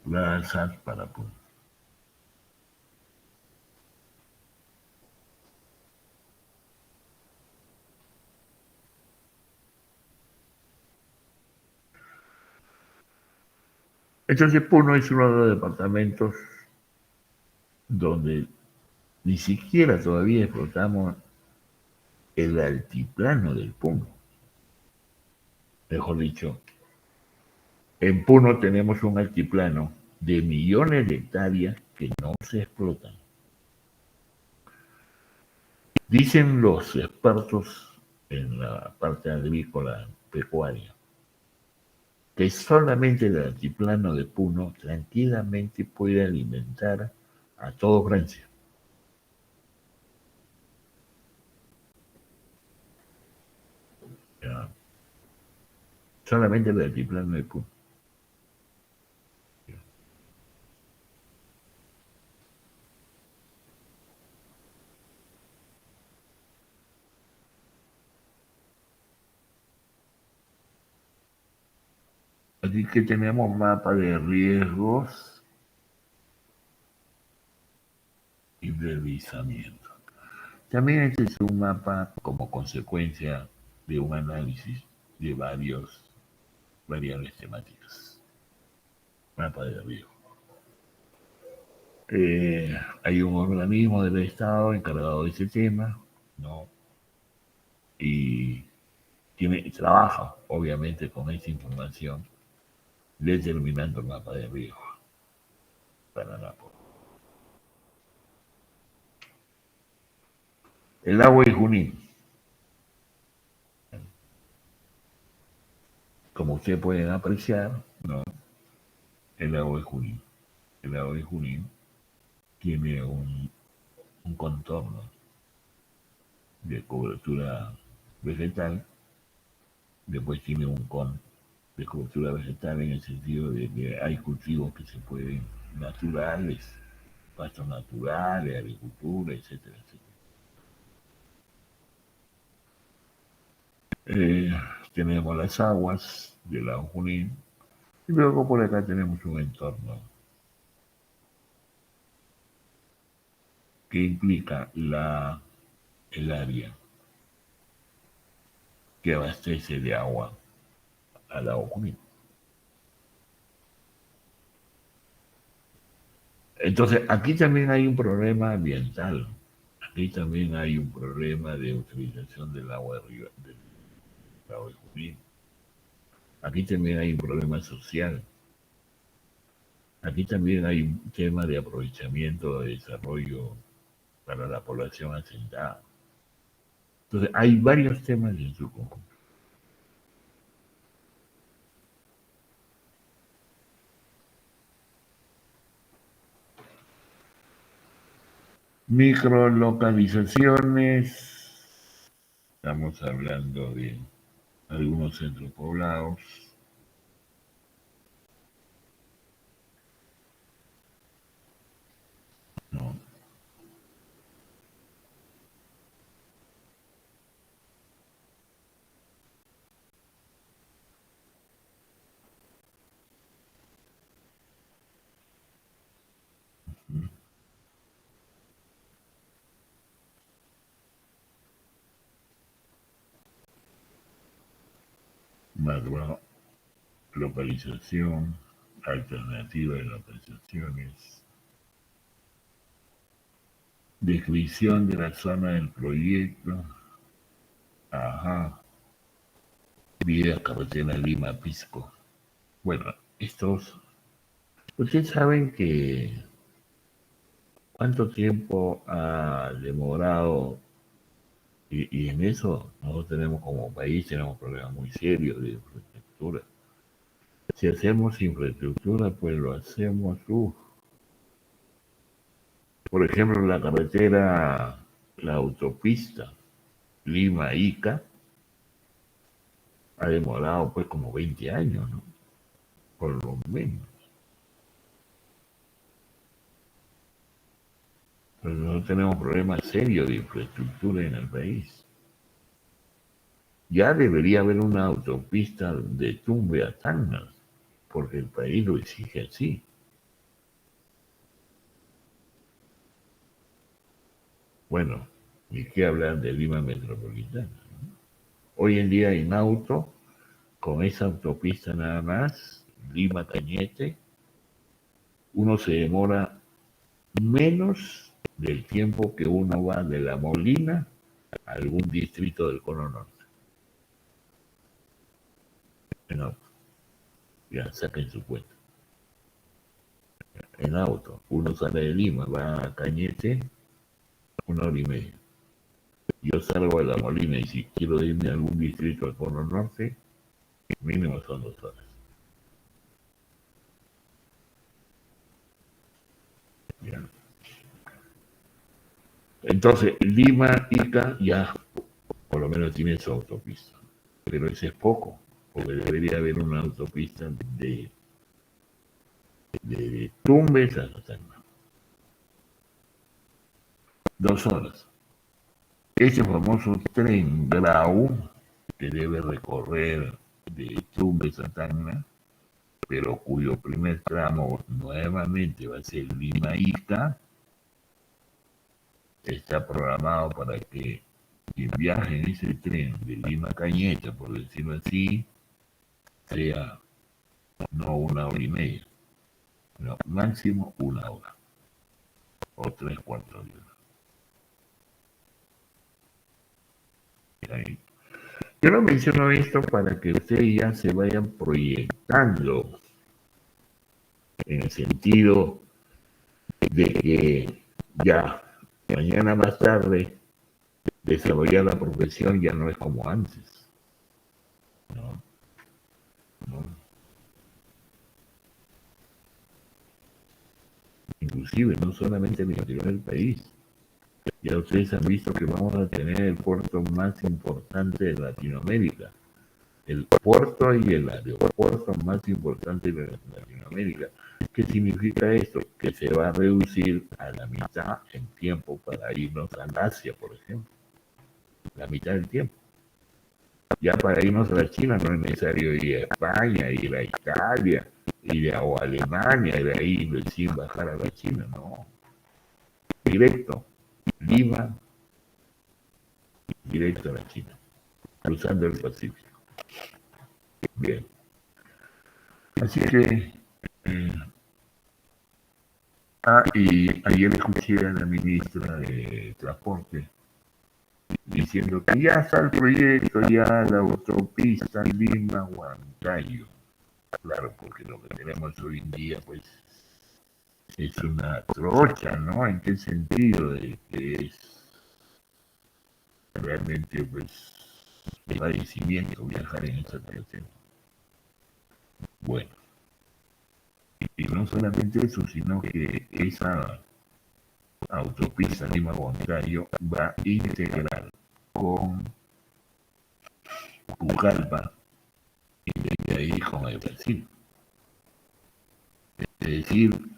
Radharsat para Puno. Entonces Puno es uno de los departamentos donde ni siquiera todavía explotamos el altiplano del Puno. Mejor dicho, en Puno tenemos un altiplano de millones de hectáreas que no se explotan. Dicen los expertos en la parte agrícola pecuaria que solamente el altiplano de Puno tranquilamente puede alimentar a todo Francia. ¿Ya? Solamente el altiplano de Puno. Así que tenemos mapa de riesgos y deslizamiento. También este es un mapa como consecuencia de un análisis de variables temáticas. Mapa de riesgo. Hay un organismo del Estado encargado de ese tema, ¿no? Y trabaja, obviamente, con esa información, determinando el mapa de riesgo para Napo. El agua y Junín. Como ustedes pueden apreciar, ¿no? El lago de Junín. El lago de Junín tiene un contorno de cobertura vegetal, después tiene un con de cobertura vegetal en el sentido de que hay cultivos que se pueden naturales, pastos naturales, agricultura, etcétera, etcétera. Tenemos las aguas del lago Junín y luego por acá tenemos un entorno que implica el área que abastece de agua al lago Junín. Entonces, aquí también hay un problema ambiental. Aquí también hay un problema de utilización del agua del lago de Junín. Aquí también hay un problema social. Aquí también hay un tema de aprovechamiento de desarrollo para la población asentada. Entonces, hay varios temas en su conjunto. Microlocalizaciones, estamos hablando de algunos centros poblados, ¿no? Macro localización, alternativa de localizaciones, descripción de la zona del proyecto, ajá, vía carretera Lima-Pisco. Bueno, estos, ustedes saben que cuánto tiempo ha demorado y en eso nosotros tenemos como país, tenemos problemas muy serios de infraestructura. Si hacemos infraestructura, pues lo hacemos, por ejemplo, la carretera, la autopista Lima-Ica, ha demorado pues como 20 años, ¿no? Por lo menos. Pero no tenemos problemas serios de infraestructura en el país. Ya debería haber una autopista de Tumbe a Tacna, porque el país lo exige así. Bueno, ni qué hablar de Lima Metropolitana, ¿no? Hoy en día en auto, con esa autopista nada más, Lima Cañete, uno se demora menos del tiempo que uno va de La Molina a algún distrito del Cono Norte. En auto, ya saquen su cuenta. En auto, uno sale de Lima, va a Cañete, 1 hora y media. Yo salgo de La Molina y si quiero irme a algún distrito del Cono Norte, mínimo son 2 horas. ¿Ya? Entonces, Lima, Ica, ya por lo menos tiene su autopista. Pero ese es poco, porque debería haber una autopista de Tumbes a Tacna. 2 horas. Ese famoso tren Grau que debe recorrer de Tumbes a Tacna, pero cuyo primer tramo nuevamente va a ser Lima-Ica, está programado para que quien viaje en ese tren de Lima Cañete, por decirlo así, sea no 1 hora y media, sino máximo 1 hora o 3 cuartos de hora. Ahí. Yo no menciono esto para que ustedes ya se vayan proyectando en el sentido de que ya mañana más tarde desarrollar la profesión ya no es como antes. No, no. Inclusive no solamente en el interior del país. Ya ustedes han visto que vamos a tener el puerto más importante de Latinoamérica. El puerto y el aeropuerto más importante de Latinoamérica. ¿Qué significa esto? Que se va a reducir a la mitad en tiempo para irnos a Asia, por ejemplo. La mitad del tiempo. Ya para irnos a la China no es necesario ir a España, ir a Italia, ir a Alemania, y de ahí recién bajar a la China, no. Directo, Lima, directo a la China, cruzando el Pacífico. Bien. Así que, y ayer escuché a la ministra de Transporte diciendo que ya está el proyecto, ya la autopista Lima-Huancayo. Claro, porque lo que tenemos hoy en día, pues, es una trocha, ¿no? ¿En qué sentido? De que es realmente, pues, de padecimiento viajar en esta carretera. Bueno, y no solamente eso, sino que esa autopista Lima-Huancayo va a integrar con Pucallpa y de ahí con el Brasil. Es decir,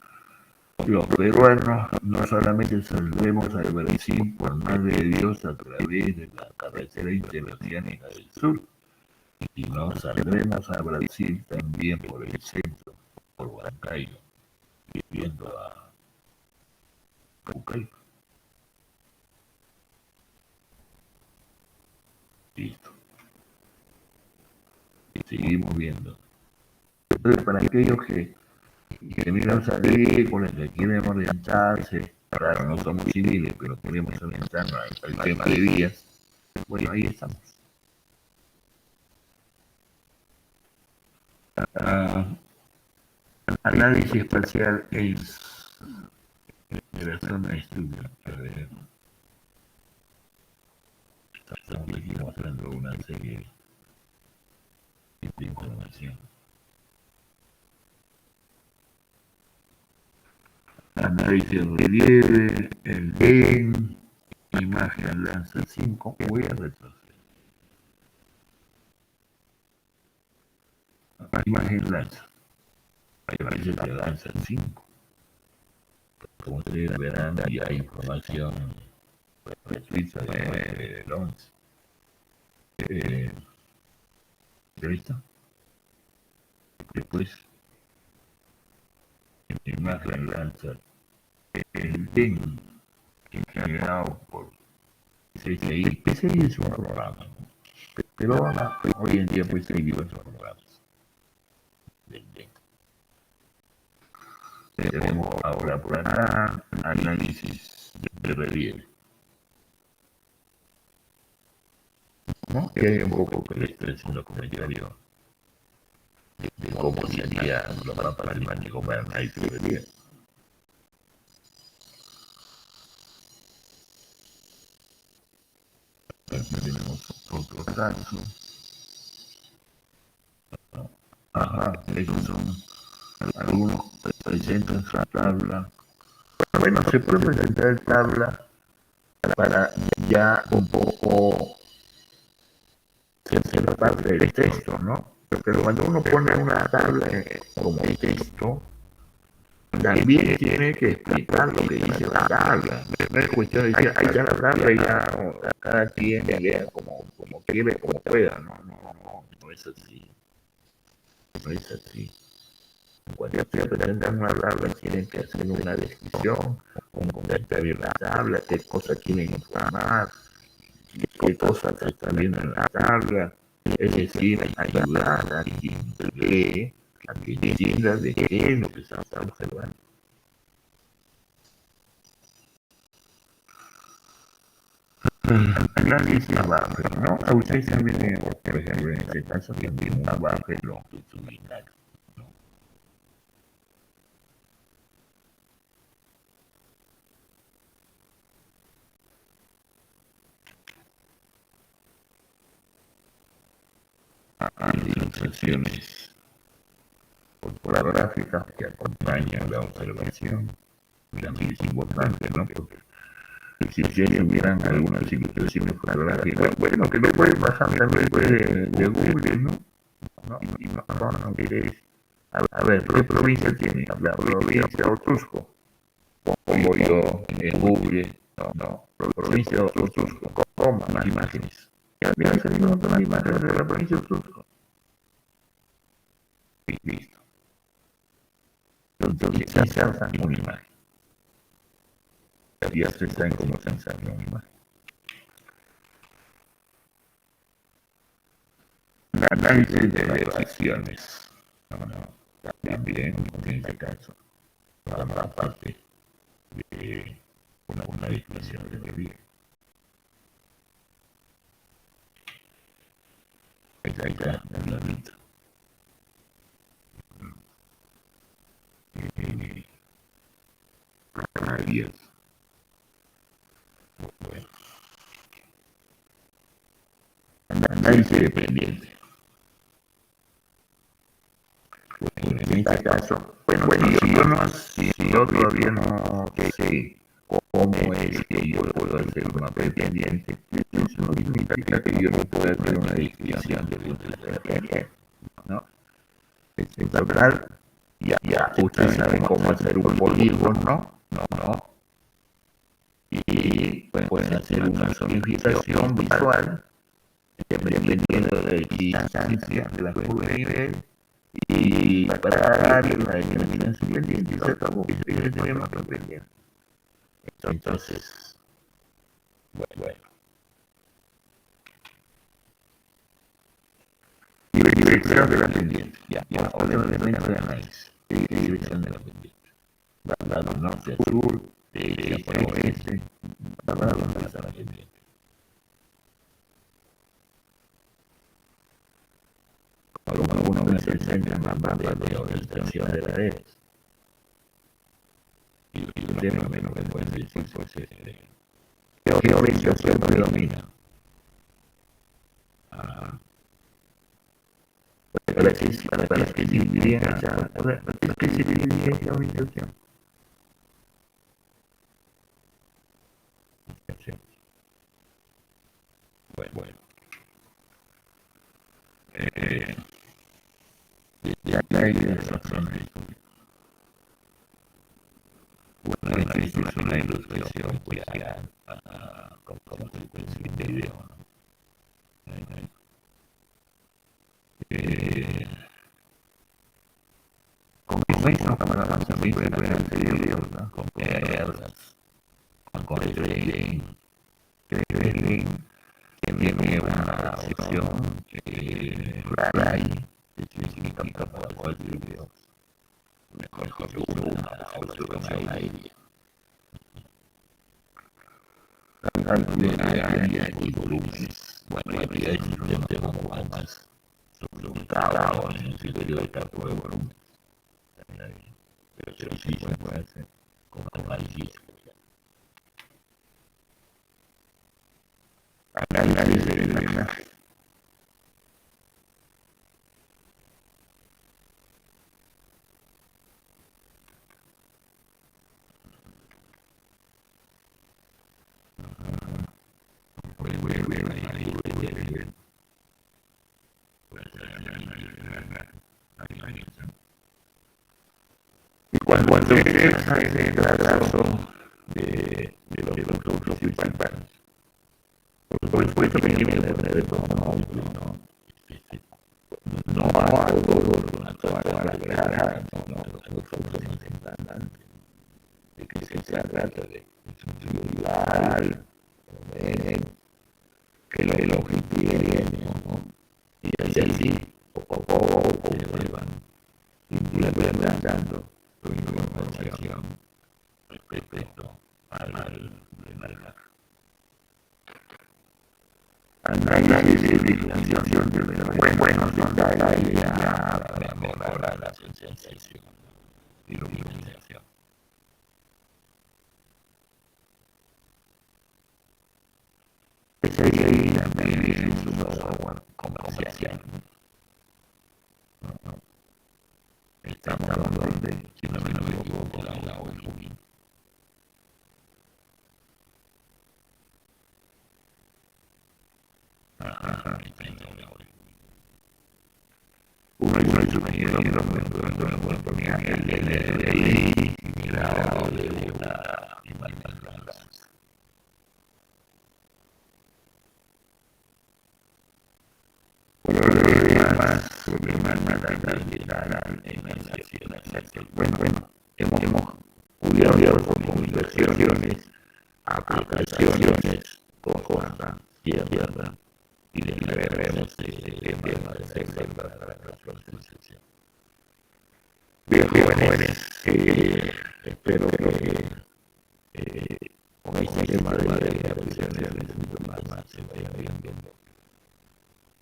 los peruanos no solamente saldremos al Brasil por Madre de Dios a través de la carretera interoceánica del sur, sino saldremos a Brasil también por el centro, por Huancayo, viendo a Pucallpa. Listo. Y seguimos viendo. Entonces, para aquellos que miran salir, por los que quieren orientarse, claro, no somos civiles, pero queremos orientarnos al tema de vías, bueno, ahí estamos. Análisis espacial es de la zona de estudio. A ver, estamos aquí mostrando una serie de información. Análisis de relieve, el DEN, imagen lanza 5, voy a retroceder. Imagen lanza, hay veces que lanza 5. Como ustedes verán, ya hay información gratuita del 11. ¿Listo? Después, imagen lanza el DEN, generado por CCI. PCI es un programa, ¿no? Pero ahora, hoy en día, pues hay diversos programas del DEN. Tenemos ahora por acá análisis de relieve, ¿no? Que hay un poco que le estoy haciendo comentario de cómo sería los mapas climáticos para análisis de relieve. Aquí tenemos otro caso. Ajá, esos son algunos presentan su tabla. Bueno, se puede presentar tabla para ya un poco hacer parte del texto, ¿no? Pero cuando uno pone una tabla como texto, también tiene que explicar lo que dice la tabla. No es cuestión de decir, ahí está la tabla y ya cada quien lea como quiere, como pueda. No es así. No es así. Cuando se presentan una tabla, tienen que hacer una descripción, un comentario en la tabla, qué cosas quieren informar, qué cosas están viendo en la tabla. Es decir, ayudar a quien lee, a que entienda de qué es lo que se está observando. Análisis abajo, ¿no? A ustedes también, por ejemplo, en este caso, también un abajo longitudinal. Hay ilustraciones fotográficas que acompañan la observación. También es importante, ¿no? Porque si ustedes hubieran algunas ilustraciones fotográficas, bueno, que lo pueden pasar también de Google, ¿no? Y no queréis. A ver, ¿qué provincia tiene? La provincia de Otusco. Pongo yo en Google, no, provincia de Otusco, más imágenes. Ya salimos con las imágenes de la provincia de Otusco. Listo. Entonces, quizás una imagen. Ya se saben cómo se ensambla una imagen. Análisis de elevaciones. También, en este caso, forma parte de una discusión de relieve. Ahí está, en la lista. Canarias. Bueno. Análisis dependiente. En este caso, bueno, si yo todavía no sé cómo es que yo puedo hacer un papel pendiente. Eso no significa que yo no pueda hacer una descripción de un terreno, ¿no? Es hablar, ya, ustedes saben cómo hacer un polígono, ¿no? Y pueden hacer una zonificación visual dependiendo de la distancia de la curva de nivel y para darle la determinación pendiente y se acabó. Ese sería nuestro pendiente. Entonces, bueno. Dirección de la pendiente. Ya, ahora el elemento de análisis. Dirección de la pendiente. Va de norte a sur, de este a oeste, va a donde está la pendiente. Alguna vez se enseña mapa de orientación de la red. Y el tema menos que pueden decir, pues, ¿qué orientación predomina? Para que se diría esa orientación. Bueno. Ya hay razones. Bueno, es una ilustración pues ya con consecuencia de video, ¿no? Con eso, camarada, también se pueden hacer videos, ¿no? Con perlas, con Revelin, que tiene una opción Fly, que significa para poder hacer videos. Mejor que una observación aérea. Hay volúmenes. Bueno, hay un tema un poco más sofisticado en el sentido de cálculo de volumen. Pero sí se puede hacer con análisis. Análisis de la imagen. Y cuando se hace el trazo de los productos principales, por supuesto que tiene que poner como no a toda la grada, no absolutamente importante, de que se trata de individual, que el objetivo, ¿no? Y así, poco a poco, se van implementando su información respecto al análisis de iluminación de buenos detalles para mejorar la sensación de iluminación. Ese sería también su software comercial. Estamos donde, si no me equivoco, la ONU. Uno de sus ingenieros me ponía el LRI mirado de una imagen blanca. Bueno, hemos cubierto con inversiones, aplicaciones, costa, tierra, y descargaremos el tema de selva para la concepción. Bien, jóvenes, espero que con este tema de la aplicaciones más se vayan viendo.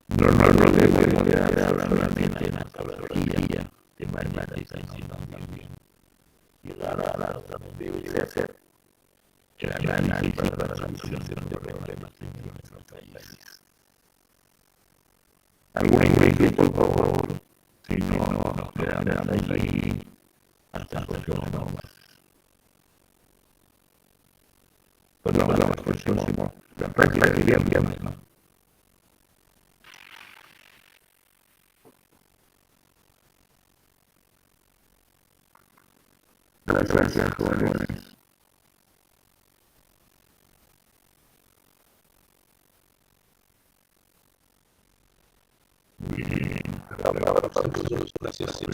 No debemos quedar solamente en la tecnología de manera sino también llegar también debe hacer el análisis para la solución de problemas en nuestros países. ¿Algún ejemplo, por favor? Si no, nos quedamos allí hasta el próximo más. próximo, prácticamente, ¿no? Gracias, jóvenes. Bien, Saludos, gracias.